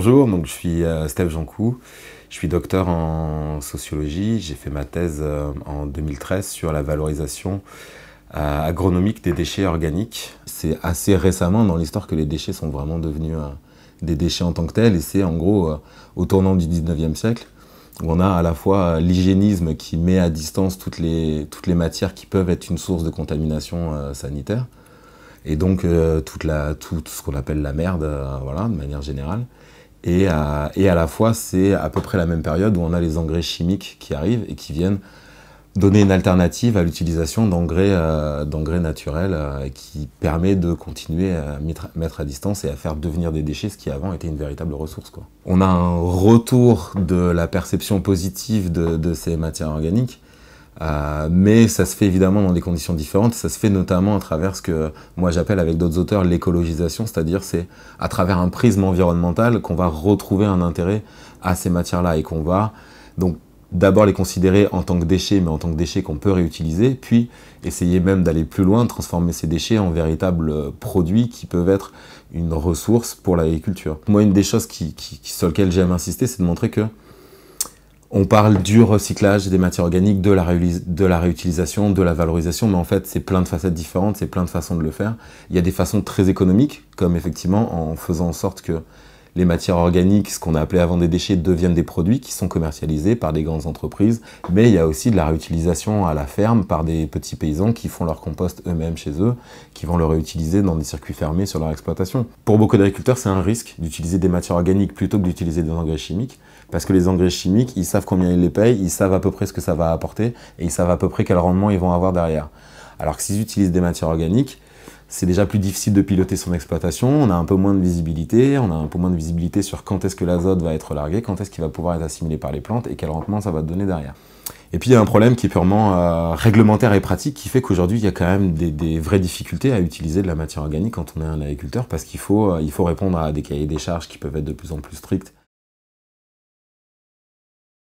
Bonjour, donc je suis Steph Jancou, je suis docteur en sociologie. J'ai fait ma thèse en 2013 sur la valorisation agronomique des déchets organiques. C'est assez récemment dans l'histoire que les déchets sont vraiment devenus des déchets en tant que tels, et c'est en gros au tournant du 19e siècle où on a à la fois l'hygiénisme qui met à distance toutes les matières qui peuvent être une source de contamination sanitaire, et donc tout ce qu'on appelle la merde, voilà, de manière générale. Et à la fois, c'est à peu près la même période où on a les engrais chimiques qui arrivent et qui viennent donner une alternative à l'utilisation d'engrais naturels qui permet de continuer à mettre à distance et à faire devenir des déchets ce qui avant était une véritable ressource, quoi. On a un retour de la perception positive de ces matières organiques, mais ça se fait évidemment dans des conditions différentes. Ça se fait notamment à travers ce que moi j'appelle avec d'autres auteurs l'écologisation, c'est-à-dire c'est à travers un prisme environnemental qu'on va retrouver un intérêt à ces matières-là et qu'on va donc d'abord les considérer en tant que déchets, mais en tant que déchets qu'on peut réutiliser, puis essayer même d'aller plus loin, de transformer ces déchets en véritables produits qui peuvent être une ressource pour l'agriculture. Moi, une des choses sur lesquelles j'aime insister, c'est de montrer que on parle du recyclage des matières organiques, de la réutilisation, de la valorisation, mais en fait, c'est plein de facettes différentes, c'est plein de façons de le faire. Il y a des façons très économiques, comme effectivement en faisant en sorte que les matières organiques, ce qu'on a appelé avant des déchets, deviennent des produits qui sont commercialisés par des grandes entreprises. Mais il y a aussi de la réutilisation à la ferme par des petits paysans qui font leur compost eux-mêmes chez eux, qui vont le réutiliser dans des circuits fermés sur leur exploitation. Pour beaucoup d'agriculteurs, c'est un risque d'utiliser des matières organiques plutôt que d'utiliser des engrais chimiques, parce que les engrais chimiques, ils savent combien ils les payent, ils savent à peu près ce que ça va apporter, et ils savent à peu près quel rendement ils vont avoir derrière. Alors que s'ils utilisent des matières organiques, c'est déjà plus difficile de piloter son exploitation, on a un peu moins de visibilité, sur quand est-ce que l'azote va être largué, quand est-ce qu'il va pouvoir être assimilé par les plantes et quel rendement ça va donner derrière. Et puis il y a un problème qui est purement réglementaire et pratique qui fait qu'aujourd'hui il y a quand même des vraies difficultés à utiliser de la matière organique quand on est un agriculteur, parce qu'il faut répondre à des cahiers des charges qui peuvent être de plus en plus stricts